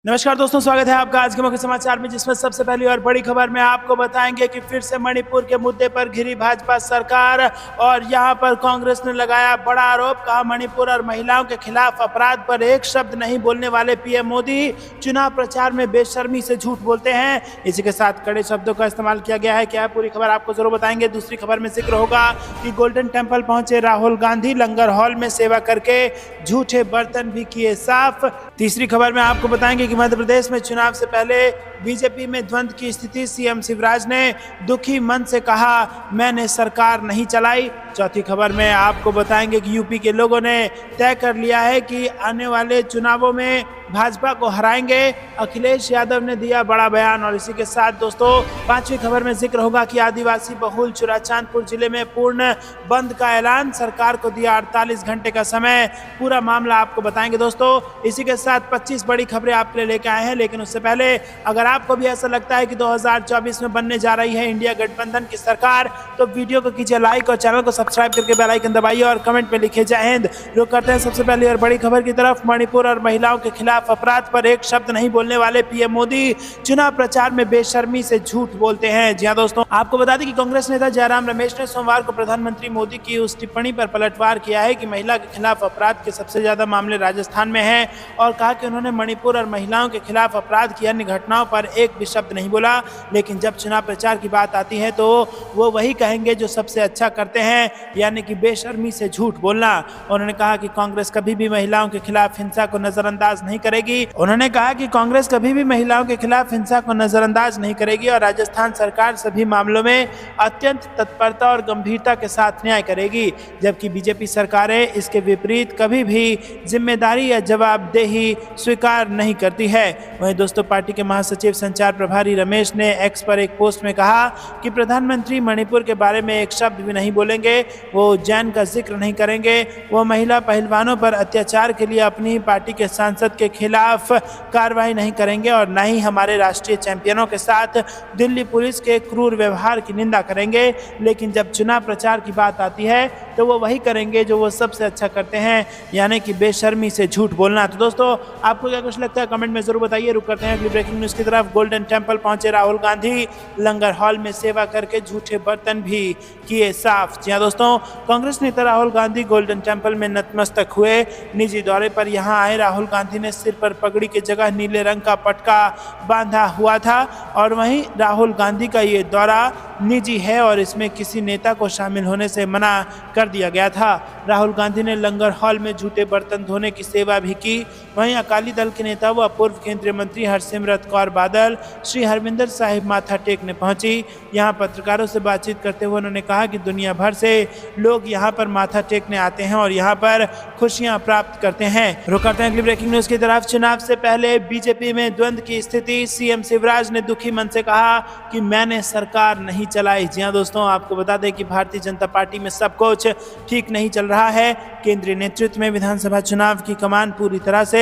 नमस्कार दोस्तों, स्वागत है आपका आज के मुख्य समाचार में, जिसमें सबसे पहली और बड़ी खबर में आपको बताएंगे कि फिर से मणिपुर के मुद्दे पर घिरी भाजपा सरकार और यहां पर कांग्रेस ने लगाया बड़ा आरोप। कहा मणिपुर और महिलाओं के खिलाफ अपराध पर एक शब्द नहीं बोलने वाले पीएम मोदी चुनाव प्रचार में बेशर्मी से झूठ बोलते हैं। इसी के साथ कड़े शब्दों का इस्तेमाल किया गया है। क्या है पूरी खबर आपको जरूर बताएंगे। दूसरी खबर में जिक्र होगा कि गोल्डन टेम्पल पहुंचे राहुल गांधी, लंगर हॉल में सेवा करके झूठे बर्तन भी किए साफ। तीसरी खबर में आपको बताएंगे कि मध्य प्रदेश में चुनाव से पहले बीजेपी में द्वंद्व की स्थिति। सीएम शिवराज ने दुखी मन से कहा, मैंने सरकार नहीं चलाई। चौथी खबर में आपको बताएंगे कि यूपी के लोगों ने तय कर लिया है कि आने वाले चुनावों में भाजपा को हराएंगे। अखिलेश यादव ने दिया बड़ा बयान। और इसी के साथ दोस्तों पांचवी खबर में जिक्र होगा कि आदिवासी बहुल चुराचांदपुर जिले में पूर्ण बंद का ऐलान। सरकार को दिया 48 घंटे का समय। पूरा मामला आपको बताएंगे दोस्तों। इसी के साथ 25 बड़ी खबरें आपके लिए लेकर आए हैं। लेकिन उससे पहले अगर आपको भी ऐसा लगता है कि 2024 में बनने जा रही है इंडिया गठबंधन की सरकार, तो वीडियो को कीजिए लाइक और चैनल को सब्सक्राइब करके बेल आइकन दबाइए और कमेंट में लिखिए जय हिंद। रुक करते हैं सबसे पहले और बड़ी खबर की तरफ। मणिपुर और महिलाओं के खिलाफ अपराध पर एक शब्द नहीं बोलने वाले पीएम मोदी चुनाव प्रचार में बेशर्मी से झूठ बोलते हैं। जी हां दोस्तों, आपको बता दें कि कांग्रेस नेता जयराम रमेश ने सोमवार को प्रधानमंत्री मोदी की उस टिप्पणी पर पलटवार किया है कि महिला के खिलाफ अपराध के सबसे ज्यादा मामले राजस्थान में हैं, और कहा कि उन्होंने मणिपुर और महिलाओं के खिलाफ अपराध की अन्य घटनाओं पर एक भी शब्द नहीं बोला। लेकिन जब चुनाव प्रचार की बात आती है तो वो वही कहेंगे जो सबसे अच्छा करते हैं, यानी कि बेशर्मी से झूठ बोलना। उन्होंने कहा कि कांग्रेस कभी भी महिलाओं के खिलाफ हिंसा को नजरअंदाज नहीं करेगी। उन्होंने कहा कि कांग्रेस कभी भी महिलाओं के खिलाफ हिंसा को नजरअंदाज नहीं करेगी और राजस्थान सरकार सभी मामलों में अत्यंत तत्परता और गंभीरता के साथ न्याय करेगी, जबकि बीजेपी सरकारें इसके विपरीत कभी भी जिम्मेदारी या जवाबदेही स्वीकार नहीं करती है। वहीं दोस्तों पार्टी के महासचिव संचार प्रभारी रमेश ने एक्स पर एक पोस्ट में कहा कि प्रधानमंत्री मणिपुर के बारे में एक शब्द भी नहीं बोलेंगे, वो उज्जैन का जिक्र नहीं करेंगे, वो महिला पहलवानों पर अत्याचार के लिए अपनी पार्टी के सांसद के खिलाफ कार्रवाई नहीं करेंगे और न ही हमारे राष्ट्रीय चैंपियनों के साथ दिल्ली पुलिस के क्रूर व्यवहार की निंदा करेंगे। लेकिन जब चुनाव प्रचार की बात आती है तो वो वही करेंगे जो वो सबसे अच्छा करते हैं, यानी कि बेशर्मी से झूठ बोलना। तो दोस्तों आपको क्या कुछ लगता है कमेंट में जरूर बताइए। रुक करते हैं अगली ब्रेकिंग न्यूज की तरफ। गोल्डन टेम्पल पहुंचे राहुल गांधी, लंगर हॉल में सेवा करके झूठे बर्तन भी किए साफ। जी हां दोस्तों, कांग्रेस नेता राहुल गांधी गोल्डन टेम्पल में नतमस्तक हुए। निजी दौरे पर यहां आए राहुल गांधी ने सिर पर पगड़ी की जगह नीले रंग का पटका बांधा हुआ था। और वहीं राहुल गांधी का ये दौरा निजी है और इसमें किसी नेता को शामिल होने से मना कर दिया गया था। राहुल गांधी ने लंगर हॉल में झूठे बर्तन धोने की सेवा भी की। वहीं अकाली दल के नेता व पूर्व केंद्रीय मंत्री हरसिमरत कौर बादल श्री हरमिंदर साहिब माथा टेकने पहुंची। यहां पत्रकारों से बातचीत करते हुए उन्होंने कहा कि दुनिया भर से लोग यहां पर माथा टेकने आते हैं और यहां पर खुशियां प्राप्त करते हैं। रुक करते हैं अगली ब्रेकिंग न्यूज की तरफ। चुनाव से पहले बीजेपी में द्वंद्व की स्थिति। सीएम शिवराज ने दुखी मन से कहा कि मैंने सरकार नहीं चलाई। जी हां दोस्तों, आपको बता दें कि भारतीय जनता पार्टी में सब कुछ ठीक नहीं चल रहा है। केंद्रीय नेतृत्व में विधानसभा चुनाव की कमान पूरी तरह से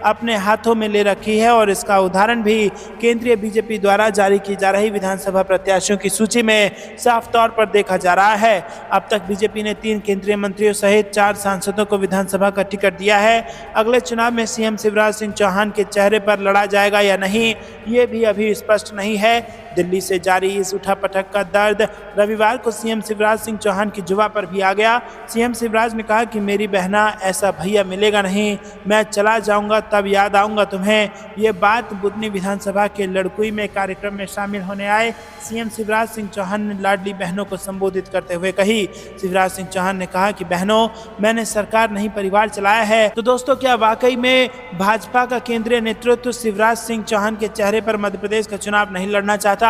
अपने हाथों में ले रखी है और इसका उदाहरण भी केंद्रीय बीजेपी द्वारा जारी की जा रही विधानसभा प्रत्याशियों की सूची में साफ तौर पर देखा जा रहा है। अब तक बीजेपी ने 3 केंद्रीय मंत्रियों सहित 4 सांसदों को विधानसभा का टिकट दिया है। अगले चुनाव में सीएम शिवराज सिंह चौहान के चेहरे पर लड़ा जाएगा या नहीं, ये भी अभी स्पष्ट नहीं है। दिल्ली से जारी इस उठापटक का दर्द रविवार को सीएम शिवराज सिंह चौहान की जुबान पर भी आ गया। सीएम शिवराज ने कहा कि मेरी बहना ऐसा भैया मिलेगा नहीं, मैं चला जाऊंगा तब याद आऊंगा तुम्हें। ये बात बुधनी विधानसभा के लड़कुई में कार्यक्रम में शामिल होने आए सीएम शिवराज सिंह चौहान ने लाडली बहनों को संबोधित करते हुए कही। शिवराज सिंह चौहान ने कहा कि बहनों, मैंने सरकार नहीं परिवार चलाया है। तो दोस्तों क्या वाकई में भाजपा का केंद्रीय नेतृत्व शिवराज सिंह चौहान के चेहरे पर मध्य प्रदेश का चुनाव नहीं लड़ना चाहता?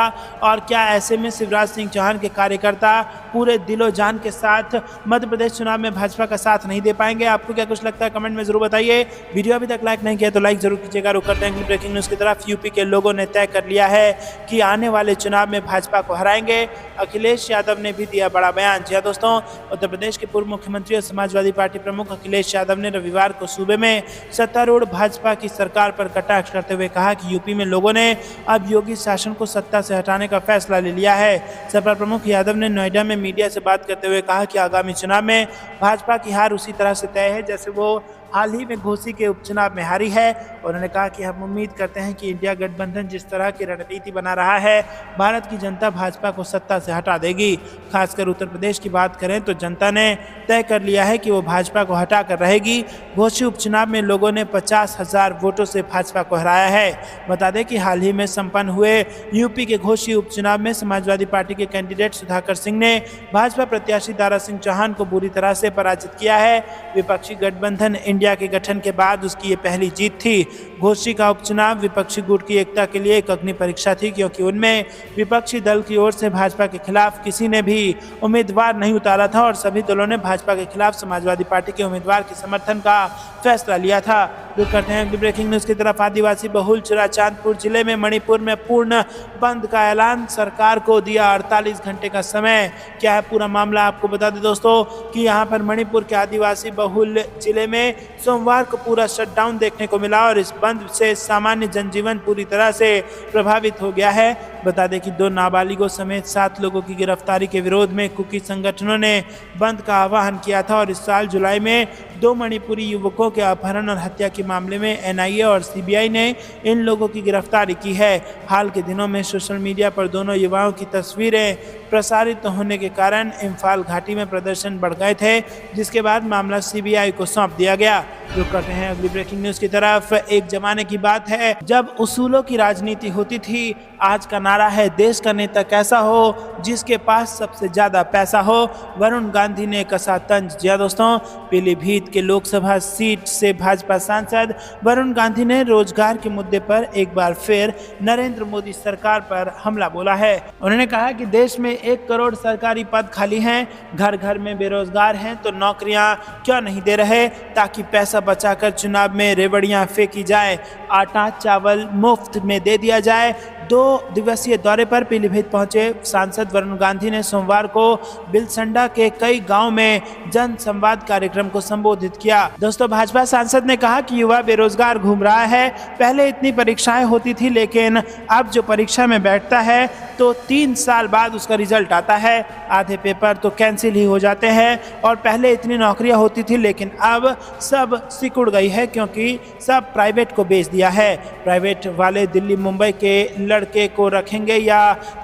और क्या ऐसे में शिवराज सिंह चौहान के कार्यकर्ता पूरे दिलो जान के साथ मध्य प्रदेश चुनाव में भाजपा का साथ नहीं दे पाएंगे? आपको क्या कुछ लगता है कमेंट में जरूर बताइए। वीडियो अभी तक लाइक नहीं किया तो लाइक जरूर कीजिएगा। रुक करते हैं ब्रेकिंग न्यूज की तरफ। यूपी के लोगों ने तय कर लिया है कि आने वाले चुनाव में भाजपा को हराएंगे। अखिलेश यादव ने भी दिया बड़ा बयान। जी दोस्तों, उत्तर प्रदेश के पूर्व मुख्यमंत्री और समाजवादी पार्टी प्रमुख अखिलेश यादव ने रविवार को सूबे में सत्तारूढ़ भाजपा की सरकार पर कटाक्ष करते हुए कहा कि यूपी में लोगों ने अब योगी शासन को सत्ता से हटाने का फैसला ले लिया है। सपा प्रमुख यादव ने नोएडा में मीडिया से बात करते हुए कहा कि आगामी चुनाव में भाजपा की हार उसी तरह से तय है जैसे वो हाल ही में घोसी के उपचुनाव में हारी है। उन्होंने कहा कि हम उम्मीद करते हैं कि इंडिया गठबंधन जिस तरह की रणनीति बना रहा है, भारत की जनता भाजपा को सत्ता से हटा देगी। खासकर उत्तर प्रदेश की बात करें तो जनता ने तय कर लिया है कि वो भाजपा को हटा कर रहेगी। घोसी उपचुनाव में लोगों ने 50,000 वोटों से भाजपा को हराया है। बता दें कि हाल ही में संपन्न हुए यूपी के घोसी उपचुनाव में समाजवादी पार्टी के कैंडिडेट सुधाकर सिंह ने भाजपा प्रत्याशी दारा सिंह चौहान को बुरी तरह से पराजित किया है। विपक्षी गठबंधन इंडिया के गठन के बाद उसकी ये पहली जीत थी। घोसी का उपचुनाव विपक्षी गुट की एकता के लिए एक अग्नि परीक्षा थी, क्योंकि उनमें विपक्षी दल की ओर से भाजपा के खिलाफ किसी ने भी उम्मीदवार नहीं उतारा था और सभी दलों ने भाजपा के खिलाफ समाजवादी पार्टी के उम्मीदवार के समर्थन का फैसला लिया था। रुक करते हैं अगली ब्रेकिंग न्यूज की तरफ। आदिवासी बहुल चुराचांदपुर जिले में मणिपुर में पूर्ण बंद का ऐलान, सरकार को दिया 48 घंटे का समय। क्या है पूरा मामला, आपको बता दें दोस्तों कि यहाँ पर मणिपुर के आदिवासी बहुल जिले में सोमवार को पूरा शटडाउन देखने को मिला और इस बंद से सामान्य जनजीवन पूरी तरह से प्रभावित हो गया है। बता दें कि 2 नाबालिगों समेत 7 लोगों की गिरफ्तारी के विरोध में कुकी संगठनों ने बंद का आह्वान किया था और इस साल जुलाई में 2 मणिपुरी युवकों के अपहरण और हत्या के मामले में एनआईए और सीबीआई ने इन लोगों की गिरफ्तारी की है। हाल के दिनों में सोशल मीडिया पर दोनों युवाओं की तस्वीरें प्रसारित होने के कारण इम्फाल घाटी में प्रदर्शन बढ़ गए थे, जिसके बाद मामला सीबीआई को सौंप दिया गया। रुक करते हैं अगली ब्रेकिंग न्यूज की तरफ। एक जमाने की बात है जब उसूलों की राजनीति होती थी। आज का नारा है देश का नेता कैसा हो, जिसके पास सबसे ज्यादा पैसा हो। वरुण गांधी ने कसा तंज। जी दोस्तों, पीलीभीत के लोकसभा सीट से भाजपा सांसद वरुण गांधी ने रोजगार के मुद्दे पर एक बार फिर नरेंद्र मोदी सरकार पर हमला बोला है। उन्होंने कहा कि देश में 1 करोड़ सरकारी पद खाली हैं, घर घर में बेरोजगार हैं, तो नौकरियां क्यों नहीं दे रहे, ताकि पैसा बचाकर चुनाव में रेवड़ियां फेंकी जाए, आटा चावल मुफ्त में दे दिया जाए। 2 दिवसीय दौरे पर पीलीभीत पहुंचे सांसद वरुण गांधी ने सोमवार को बिलसंडा के कई गांव में जन संवाद कार्यक्रम को संबोधित किया। दोस्तों, भाजपा सांसद ने कहा कि युवा बेरोजगार घूम रहा है। पहले इतनी परीक्षाएं होती थी, लेकिन अब जो परीक्षा में बैठता है तो 3 साल बाद उसका रिजल्ट आता है। आधे पेपर तो कैंसिल ही हो जाते हैं। और पहले इतनी नौकरियां होती थी, लेकिन अब सब सिकुड़ गई है, क्योंकि सब प्राइवेट को बेच दिया है। प्राइवेट वाले दिल्ली मुंबई के लड़के को रखेंगे या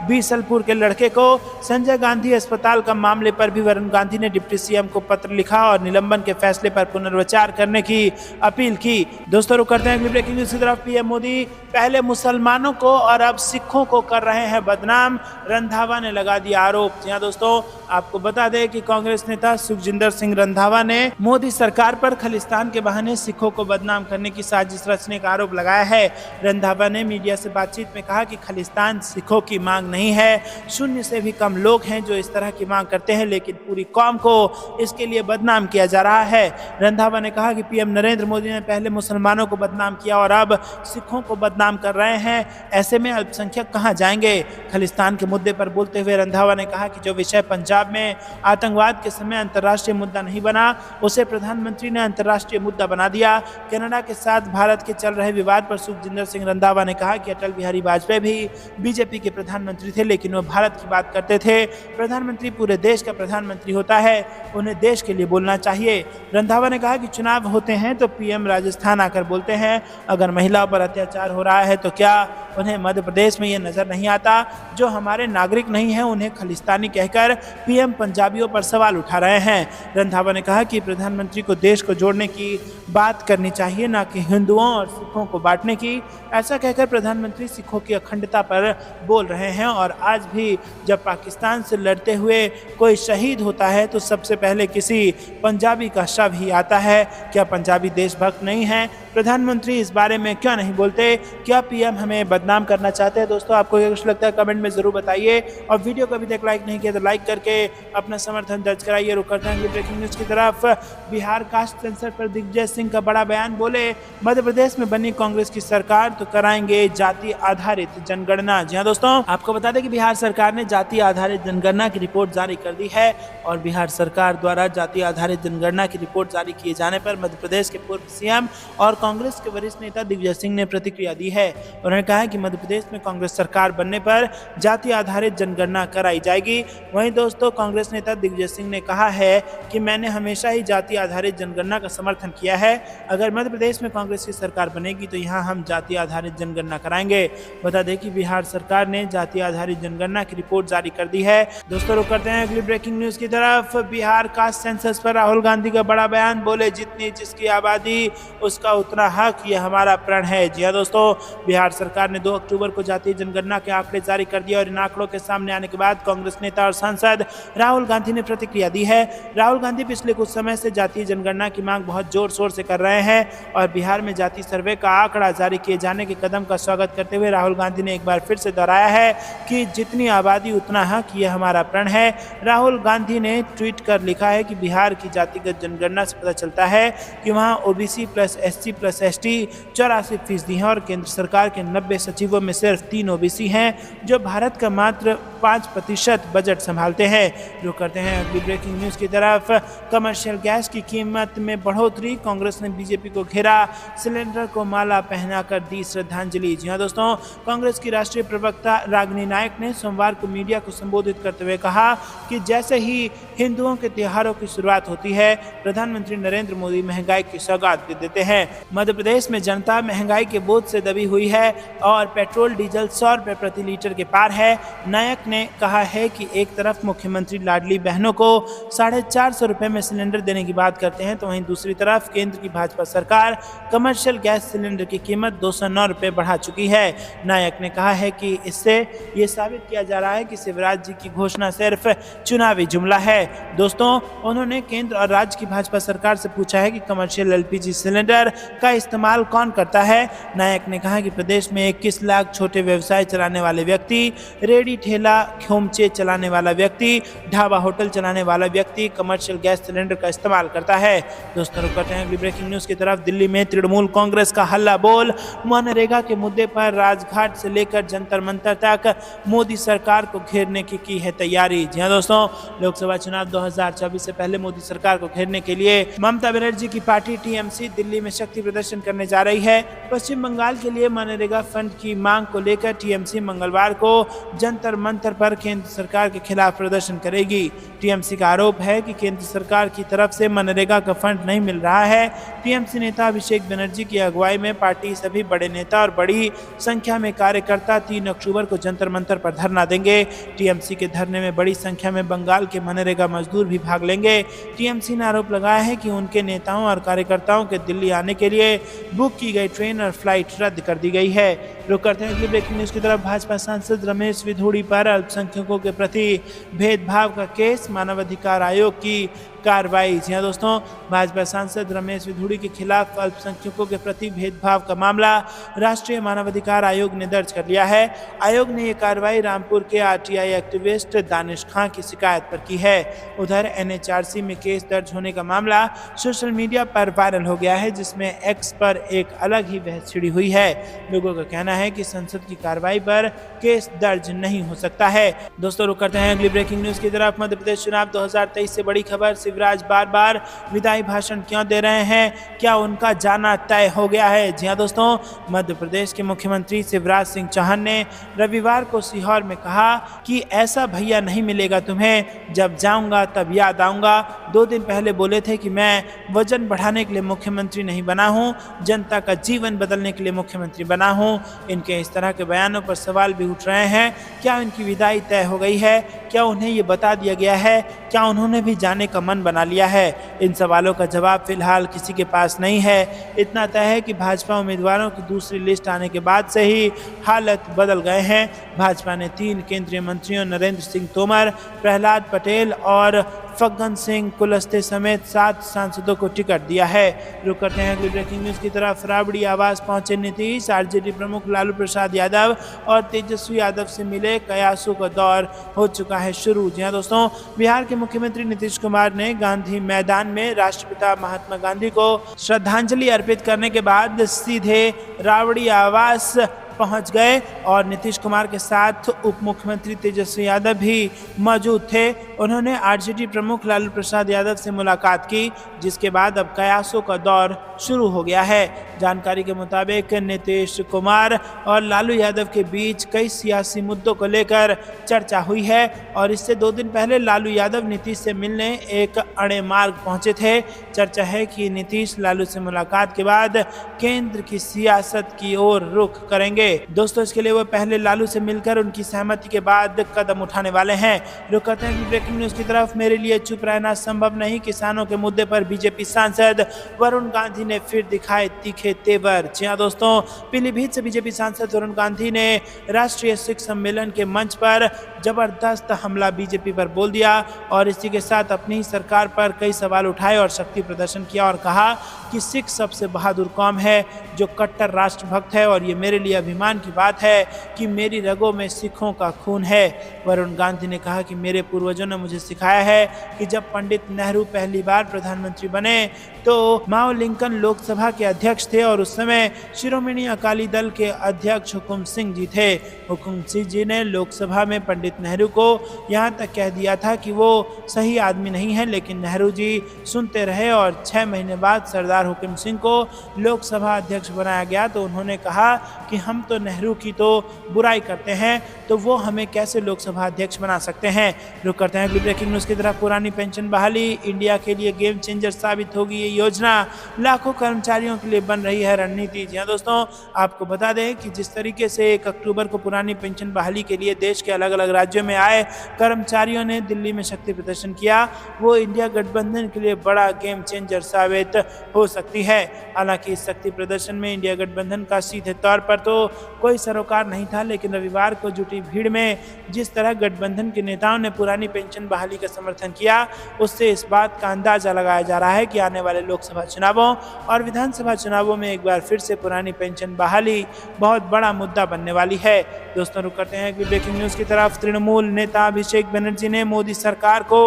बीसलपुर के लड़के को। संजय गांधी अस्पताल का मामले पर भी वरुण गांधी ने डिप्टी सीएम को पत्र लिखा और निलंबन के फैसले पर पुनर्विचार करने की अपील की। दोस्तों, रुक करते हैं अगली ब्रेकिंग न्यूज की तरफ। पीएम मोदी पहले मुसलमानों को और अब सिखों को कर रहे हैं बदनाम, रंधावा ने लगा दिया आरोप। जी दोस्तों, आपको बता दें कि कांग्रेस नेता सुखजिंदर सिंह रंधावा ने मोदी सरकार पर खालिस्तान के बहाने सिखों को बदनाम करने की साजिश रचने का आरोप लगाया है। रंधावा ने मीडिया से बातचीत में कहा कि खालिस्तान सिखों की मांग नहीं है, 0 से भी कम लोग हैं जो इस तरह की मांग करते हैं, लेकिन पूरी कौम को इसके लिए बदनाम किया जा रहा है। रंधावा ने कहा कि पीएम नरेंद्र मोदी ने पहले मुसलमानों को बदनाम किया और अब सिखों को बदनाम कर रहे हैं, ऐसे में अल्पसंख्यक कहां जाएंगे। खालिस्तान के मुद्दे पर बोलते हुए रंधावा ने कहा कि जो विषय पंजाब में आतंकवाद के समय अंतर्राष्ट्रीय मुद्दा नहीं बना, उसे प्रधानमंत्री ने अंतर्राष्ट्रीय मुद्दा बना दिया। कनाडा के साथ भारत के चल रहे विवाद पर सुखजिंदर सिंह रंधावा ने कहा कि अटल बिहारी वाजपेयी भी बीजेपी के प्रधानमंत्री थे, लेकिन वो भारत की बात करते थे। प्रधानमंत्री पूरे देश का प्रधानमंत्री होता है, उन्हें देश के लिए बोलना चाहिए। रंधावा ने कहा कि चुनाव होते हैं तो पीएम राजस्थान आकर बोलते हैं, अगर महिलाओं पर अत्याचार हो रहा है तो क्या उन्हें मध्य प्रदेश में ये नजर नहीं आता? जो हमारे नागरिक नहीं हैं उन्हें खालिस्तानी कहकर पीएम पंजाबियों पर सवाल उठा रहे हैं। रंधावा ने कहा कि प्रधानमंत्री को देश को जोड़ने की बात करनी चाहिए, न कि हिंदुओं और सिखों को बांटने की। ऐसा कहकर प्रधानमंत्री सिखों की अखंडता पर बोल रहे हैं। और आज भी जब पाकिस्तान से लड़ते हुए कोई शहीद होता है तो सबसे पहले किसी पंजाबी का शव ही आता है। क्या पंजाबी देशभक्त नहीं है? प्रधानमंत्री इस बारे में क्यों नहीं बोलते? क्या पीएम हमें बदनाम करना चाहते हैं? दोस्तों, आपको क्या कुछ लगता है कमेंट में जरूर बताइए और वीडियो को अभी तक लाइक नहीं किया तो लाइक करके अपना समर्थन दर्ज कराइए। रुक करते हैं ब्रेकिंग न्यूज की तरफ। बिहार कास्ट सेंसर पर दिग्विजय सिंह का बड़ा बयान। बोले, मध्य प्रदेश में बनी कांग्रेस की सरकार तो कराएंगे जाति आधारित जनगणना। जी हाँ दोस्तों, आपको बता दें कि बिहार सरकार ने जाति आधारित जनगणना की रिपोर्ट जारी कर दी है और बिहार सरकार द्वारा जाति आधारित जनगणना की रिपोर्ट जारी किए जाने पर मध्य प्रदेश के पूर्व सीएम और कांग्रेस के वरिष्ठ नेता दिग्विजय सिंह ने प्रतिक्रिया दी है। उन्होंने कहा है कि मध्य प्रदेश में कांग्रेस सरकार बनने पर जाति आधारित जनगणना कराई जाएगी। वहीं दोस्तों, कांग्रेस नेता दिग्विजय सिंह ने कहा है कि मैंने हमेशा ही जाति आधारित जनगणना का समर्थन किया है। अगर मध्य प्रदेश में कांग्रेस की सरकार बनेगी तो यहाँ हम जाति आधारित जनगणना कराएंगे। बता दें कि बिहार सरकार ने जाति आधारित जनगणना की रिपोर्ट जारी कर दी है। दोस्तों, रुक करते हैं अगली ब्रेकिंग न्यूज की तरफ। बिहार कास्ट सेंसस पर राहुल गांधी का बड़ा बयान, बोले जितनी जिसकी आबादी उसका उतना हक, ये हमारा प्रण है। जी हाँ दोस्तों, बिहार सरकार ने 2 अक्टूबर को जातीय जनगणना के आंकड़े जारी कर दिए और इन आंकड़ों के सामने आने के बाद कांग्रेस नेता और सांसद राहुल गांधी ने प्रतिक्रिया दी है। राहुल गांधी पिछले कुछ समय से जातीय जनगणना की मांग बहुत जोर शोर से कर रहे हैं और बिहार में जाति सर्वे का आंकड़ा जारी किए जाने के कदम का स्वागत करते हुए राहुल गांधी ने एक बार फिर से दोहराया है कि जितनी आबादी उतना हक, ये हमारा प्रण है। राहुल गांधी ने ट्वीट कर लिखा है कि बिहार की जातिगत जनगणना से पता चलता है कि वहां OBC plus SC plus ST 84% हैं और केंद्र सरकार के 90 सचिवों में सिर्फ 3 ओबीसी हैं, जो भारत का मात्र 5% बजट संभालते हैं। जो करते हैं अगली ब्रेकिंग न्यूज की तरफ। कमर्शियल गैस की कीमत में बढ़ोतरी, कांग्रेस ने बीजेपी को घेरा, सिलेंडर को माला पहनाकर दी श्रद्धांजलि। जी हाँ दोस्तों, कांग्रेस की राष्ट्रीय प्रवक्ता रागिनी नायक ने सोमवार को मीडिया को संबोधित करते हुए कहा कि जैसे ही हिंदुओं के त्योहारों की शुरुआत होती है, प्रधानमंत्री नरेंद्र मोदी महंगाई की सौगात दे देते हैं। मध्य प्रदेश में जनता महंगाई के बोझ से दबी हुई है और पेट्रोल डीजल 100 रुपए प्रति लीटर के पार है। नायक ने कहा है कि एक तरफ मुख्यमंत्री लाडली बहनों को 450 रुपए में सिलेंडर देने की बात करते हैं, तो वहीं दूसरी तरफ केंद्र की भाजपा सरकार कमर्शियल गैस सिलेंडर की कीमत 209 रुपए बढ़ा चुकी है। नायक ने कहा है कि इससे ये साबित किया जा रहा है कि शिवराज जी की घोषणा सिर्फ चुनावी जुमला है। दोस्तों, उन्होंने केंद्र और राज्य की भाजपा सरकार से पूछा है कि कमर्शियल एलपीजी सिलेंडर का इस्तेमाल कौन करता है। नायक ने कहा कि प्रदेश में 21 लाख छोटे व्यवसाय चलाने वाले व्यक्ति, रेडी ठेला खोमचे चलाने वाला व्यक्ति, ढाबा होटल चलाने वाला व्यक्ति कमर्शियल गैस सिलेंडर का इस्तेमाल करता है। दोस्तों, रुक करते हैं अगली ब्रेकिंग न्यूज की तरफ। दिल्ली में तृणमूल कांग्रेस का हल्ला बोल, मनरेगा के मुद्दे पर राजघाट से लेकर जंतर मंतर तक मोदी सरकार को घेरने की है तैयारी। जी हाँ दोस्तों, लोकसभा चुनाव 2024 से पहले मोदी सरकार को घेरने के लिए ममता बनर्जी की पार्टी टीएमसी दिल्ली में शक्ति प्रदर्शन करने जा रही है। पश्चिम बंगाल के लिए मनरेगा फंड की मांग को लेकर टीएमसी मंगलवार को जंतर मंतर पर केंद्र सरकार के खिलाफ प्रदर्शन करेगी। टीएमसी का आरोप है कि केंद्र सरकार की तरफ से मनरेगा का फंड नहीं मिल रहा है। टीएमसी नेता अभिषेक बनर्जी की अगुवाई में पार्टी सभी बड़े नेता और बड़ी संख्या में कार्यकर्ता 3 अक्टूबर को जंतर मंतर पर धरना देंगे। टीएमसी के धरने में बड़ी संख्या में बंगाल के मनरेगा मजदूर भी भाग लेंगे। टीएमसी ने आरोप लगाया है कि उनके नेताओं और कार्यकर्ताओं के दिल्ली आने के लिए बुक की गई ट्रेन और फ्लाइट रद्द कर दी गई है। रुक करते हैं अगली ब्रेकिंग न्यूज की तरफ। भाजपा सांसद रमेश विधुड़ी पर अल्पसंख्यकों के प्रति भेदभाव का केस, मानवाधिकार आयोग की कार्रवाई। जी हाँ दोस्तों, भाजपा सांसद रमेश विधुड़ी के खिलाफ अल्पसंख्यकों के प्रति भेदभाव का मामला राष्ट्रीय मानवाधिकार आयोग ने दर्ज कर लिया है। आयोग ने ये कार्रवाई रामपुर के आरटीआई एक्टिविस्ट दानिश खां की शिकायत पर की है। उधर एनएचआरसी में केस दर्ज होने का मामला सोशल मीडिया पर वायरल हो गया है, जिसमें एक्स पर एक अलग ही बहस छिड़ी हुई है। लोगों का कहना है कि संसद की कार्रवाई पर केस दर्ज नहीं हो सकता है। दोस्तों, रुक करते हैं अगली ब्रेकिंग न्यूज की तरफ। मध्य प्रदेश चुनाव 2023 से बड़ी खबर, शिवराज बार बार विदाई भाषण क्यों दे रहे हैं, क्या उनका जाना तय हो गया है? जी हाँ दोस्तों, मध्य प्रदेश के मुख्यमंत्री शिवराज सिंह चौहान ने रविवार को सीहोर में कहा कि ऐसा भैया नहीं मिलेगा तुम्हें, जब जाऊंगा तब याद आऊंगा। 2 दिन पहले बोले थे कि मैं वजन बढ़ाने के लिए मुख्यमंत्री नहीं बना हूं, जनता का जीवन बदलने के लिए मुख्यमंत्री बना हूं। इनके इस तरह के बयानों पर सवाल भी उठ रहे हैं। क्या इनकी विदाई तय हो गई है? क्या उन्हें ये बता दिया गया है? क्या उन्होंने भी जाने का मन बना लिया है? इन सवालों का जवाब फिलहाल किसी के पास नहीं है। इतना तय है कि भाजपा उम्मीदवारों की दूसरी लिस्ट आने के बाद से ही हालत बदल गए हैं। भाजपा ने 3 केंद्रीय मंत्रियों नरेंद्र सिंह तोमर, प्रहलाद पटेल और फग्गन सिंह कुलस्ते समेत 7 सांसदों को टिकट दिया है। रुक करते हैं अगली ब्रेकिंग न्यूज की तरफ। राबड़ी आवास पहुंचे नीतीश, आरजेडी प्रमुख लालू प्रसाद यादव और तेजस्वी यादव से मिले, कयासों का दौर हो चुका है शुरू। जी हाँ दोस्तों, बिहार के मुख्यमंत्री नीतीश कुमार ने गांधी मैदान में राष्ट्रपिता महात्मा गांधी को श्रद्धांजलि अर्पित करने के बाद सीधे राबड़ी आवास पहुंच गए और नीतीश कुमार के साथ उप मुख्यमंत्री तेजस्वी यादव भी मौजूद थे। उन्होंने आरजेडी प्रमुख लालू प्रसाद यादव से मुलाकात की, जिसके बाद अब कयासों का दौर शुरू हो गया है। जानकारी के मुताबिक नीतीश कुमार और लालू यादव के बीच कई सियासी मुद्दों को लेकर चर्चा हुई है और इससे 2 दिन पहले लालू यादव नीतीश से मिलने एक अड़े मार्ग पहुंचे थे। चर्चा है कि नीतीश लालू से मुलाकात के बाद केंद्र की सियासत की ओर रुख करेंगे। दोस्तों, इसके लिए वो पहले लालू से मिलकर उनकी सहमति के बाद कदम उठाने वाले हैं। रुक करते हैं ब्रेकिंग न्यूज की तरफ। मेरे लिए चुप रहना संभव नहीं, किसानों के मुद्दे पर बीजेपी सांसद वरुण गांधी ने फिर दिखाए तीखे तेवर। जी हां दोस्तों, पीलीभीत से बीजेपी सांसद वरुण गांधी ने राष्ट्रीय सिख सम्मेलन के मंच पर जबरदस्त हमला बीजेपी पर बोल दिया और इसी के साथ अपनी ही सरकार पर कई सवाल उठाए और शक्ति प्रदर्शन किया और कहा कि सिख सबसे बहादुर कौम है जो कट्टर राष्ट्रभक्त है और ये मेरे लिए अभिमान की बात है कि मेरी रगों में सिखों का खून है। वरुण गांधी ने कहा कि मेरे पूर्वजों ने मुझे सिखाया है कि जब पंडित नेहरू पहली बार प्रधानमंत्री बने तो माओ लिंकन लोकसभा के अध्यक्ष थे और उस समय शिरोमणि अकाली दल के अध्यक्ष हुकुम सिंह जी थे। हुकुम सिंह जी ने लोकसभा में पंडित नेहरू को यहाँ तक कह दिया था कि वो सही आदमी नहीं है, लेकिन नेहरू जी सुनते रहे और 6 महीने बाद सरदार हुकुम सिंह को लोकसभा अध्यक्ष बनाया गया तो उन्होंने कहा कि हम तो नेहरू की तो बुराई करते हैं, तो वो हमें कैसे लोकसभा अध्यक्ष बना सकते हैं। रुक करते हैं अगली ब्रेकिंग न्यूज़ की तरफ। पुरानी पेंशन बहाली इंडिया के लिए गेम चेंजर साबित होगी ये योजना, लाखों कर्मचारियों के लिए बन रही है रणनीति। जी हाँ दोस्तों, आपको बता दें कि जिस तरीके से 1 अक्टूबर को पुरानी पेंशन बहाली के लिए देश के अलग अलग राज्यों में आए कर्मचारियों ने दिल्ली में शक्ति प्रदर्शन किया, वो इंडिया गठबंधन के लिए बड़ा गेम चेंजर साबित हो सकती है। हालांकि इस शक्ति प्रदर्शन में इंडिया गठबंधन का सीधे तौर पर तो कोई सरोकार नहीं था, लेकिन रविवार को जुटी भीड़ में जिस तरह गठबंधन के नेताओं ने पुरानी पेंशन बहाली का समर्थन किया, उससे इस बात का अंदाजा लगाया जा रहा है कि आने वाले लोकसभा चुनावों और विधानसभा चुनावों में एक बार फिर से पुरानी पेंशन बहाली बहुत बड़ा मुद्दा बनने वाली है। दोस्तों, रुक करते हैं कि ब्रेकिंग न्यूज़ की तरफ। तृणमूल नेता अभिषेक बनर्जी ने मोदी सरकार को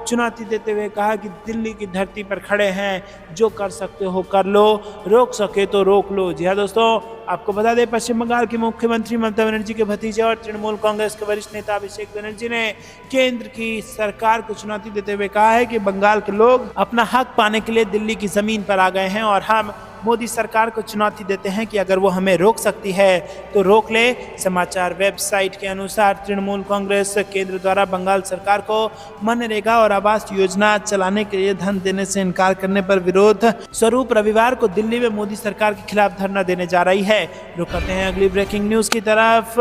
चुनौती देते हुए कहा कि दिल्ली की धरती पर खड़े हैं, जो कर सकते हो कर लो, रोक सके तो रोक लो। जी हाँ दोस्तों, आपको बता दें पश्चिम बंगाल के मुख्यमंत्री ममता बनर्जी के भतीजे और तृणमूल कांग्रेस के वरिष्ठ नेता अभिषेक बनर्जी ने केंद्र की सरकार को चुनौती देते हुए कहा है कि बंगाल के लोग अपना हक पाने के लिए दिल्ली की जमीन पर आ गए हैं और हम मोदी सरकार को चुनौती देते हैं कि अगर वो हमें रोक सकती है तो रोक ले। समाचार वेबसाइट के अनुसार तृणमूल कांग्रेस केंद्र द्वारा बंगाल सरकार को मनरेगा और आवास योजना चलाने के लिए धन देने से इनकार करने पर विरोध स्वरूप रविवार को दिल्ली में मोदी सरकार के खिलाफ धरना देने जा रही है। रुक करते हैं अगली ब्रेकिंग न्यूज की तरफ।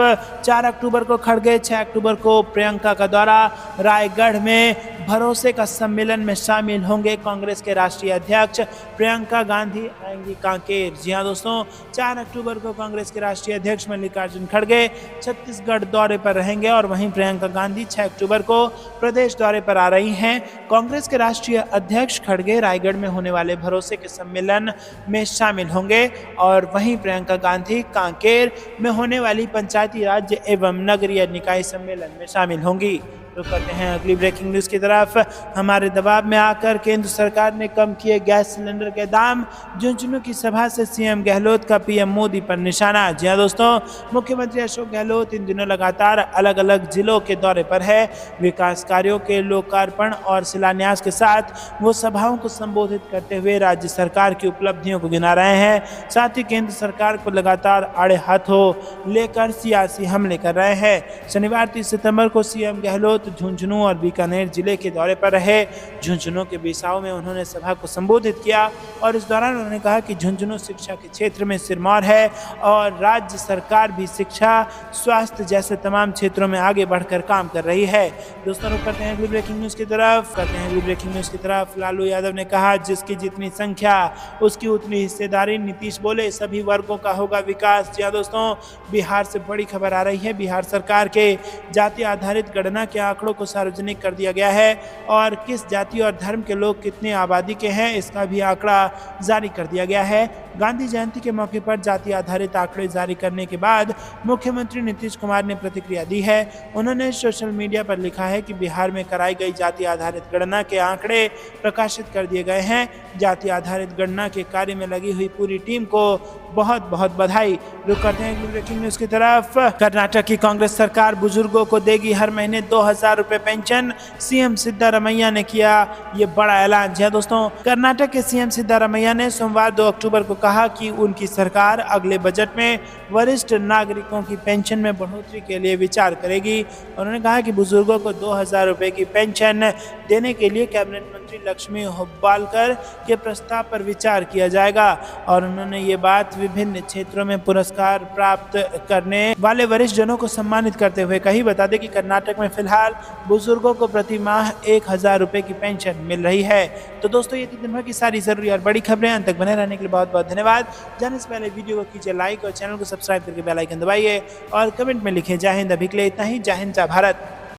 4 अक्टूबर को खड़गे, 6 अक्टूबर को प्रियंका का दौरा, रायगढ़ में भरोसे का सम्मेलन में शामिल होंगे कांग्रेस के राष्ट्रीय अध्यक्ष प्रियंका गांधी आएंगी कांकेर। जी हाँ दोस्तों, 4 अक्टूबर को कांग्रेस के राष्ट्रीय अध्यक्ष मल्लिकार्जुन खड़गे छत्तीसगढ़ दौरे पर रहेंगे और वहीं प्रियंका गांधी 6 अक्टूबर को प्रदेश दौरे पर आ रही हैं। कांग्रेस के राष्ट्रीय अध्यक्ष खड़गे रायगढ़ में होने वाले भरोसे के सम्मेलन में शामिल होंगे और वहीं प्रियंका गांधी कांकेर में होने वाली पंचायती राज एवं नगरीय निकाय सम्मेलन में शामिल होंगी। रुक करते हैं अगली ब्रेकिंग न्यूज़ की तरफ। हमारे दबाव में आकर केंद्र सरकार ने कम किए गैस सिलेंडर के दाम, झुंझुनू की सभा से सीएम गहलोत का पीएम मोदी पर निशाना। जी हाँ दोस्तों, मुख्यमंत्री अशोक गहलोत इन दिनों लगातार अलग अलग जिलों के दौरे पर है। विकास कार्यों के लोकार्पण और शिलान्यास के साथ वो सभाओं को संबोधित करते हुए राज्य सरकार की उपलब्धियों को गिना रहे हैं, साथ ही केंद्र सरकार को लगातार आड़े हाथों लेकर सियासी हमले कर रहे हैं। शनिवार 30 सितंबर को सीएम गहलोत झुंझुनू और बीकानेर जिले के दौरे पर रहे। झुंझुनू के बिसाऊ में उन्होंने सभा को संबोधित किया और इस दौरान उन्होंने कहा कि झुंझुनू शिक्षा के क्षेत्र में सिरमौर है और राज्य सरकार भी शिक्षा, स्वास्थ्य जैसे तमाम क्षेत्रों में आगे बढ़कर काम कर रही है। दोस्तों, रुक करते हैं अगली ब्रेकिंग न्यूज़ की तरफ। लालू यादव ने कहा जिसकी जितनी संख्या उसकी उतनी हिस्सेदारी। नीतीश बोले सभी वर्गों का होगा विकास। जी दोस्तों, बिहार से बड़ी खबर आ रही है। बिहार सरकार के जाति आधारित गणना के आंकड़ों को सार्वजनिक कर दिया गया है और किस जाति और धर्म के लोग कितने आबादी के हैं इसका भी आंकड़ा जारी कर दिया गया है। गांधी जयंती के मौके पर जाति आधारित आंकड़े जारी करने के बाद मुख्यमंत्री नीतीश कुमार ने प्रतिक्रिया दी है। उन्होंने सोशल मीडिया पर लिखा है कि बिहार में कराई गई जाति आधारित गणना के आंकड़े प्रकाशित कर दिए गए हैं। जाति आधारित गणना के कार्य में लगी हुई पूरी टीम को बहुत बहुत बधाई। रुक करते हैं ब्रेकिंग न्यूज की तरफ। कर्नाटक की कांग्रेस सरकार बुजुर्गों को देगी हर महीने 2000 रुपए पेंशन, सीएम सिद्धारमैया ने किया ये बड़ा ऐलान। जी दोस्तों, कर्नाटक के सीएम सिद्धारमैया ने सोमवार 2 अक्टूबर को कहा कि उनकी सरकार अगले बजट में वरिष्ठ नागरिकों की पेंशन में बढ़ोतरी के लिए विचार करेगी। उन्होंने कहा कि बुजुर्गों को 2000 रुपए की पेंशन देने के लिए कैबिनेट मंत्री लक्ष्मी हेब्बालकर के प्रस्ताव पर विचार किया जाएगा। और उन्होंने ये बात विभिन्न क्षेत्रों में पुरस्कार प्राप्त करने वाले वरिष्ठ जनों को सम्मानित करते हुए कही। बता दें कि कर्नाटक में फिलहाल बुजुर्गों को प्रति माह 1000 रुपए की पेंशन मिल रही है। तो दोस्तों, ये थी दिन भर की सारी जरूरी और बड़ी खबरें। अंत तक बने रहने के लिए बहुत बहुत धन्यवाद। जाने से पहले वीडियो को कीजिए लाइक और चैनल को सब्सक्राइब करके बेल आइकन दबाइए और कमेंट में लिखिए जय हिंद। अभी के लिए इतना ही। जय हिंद, जय भारत।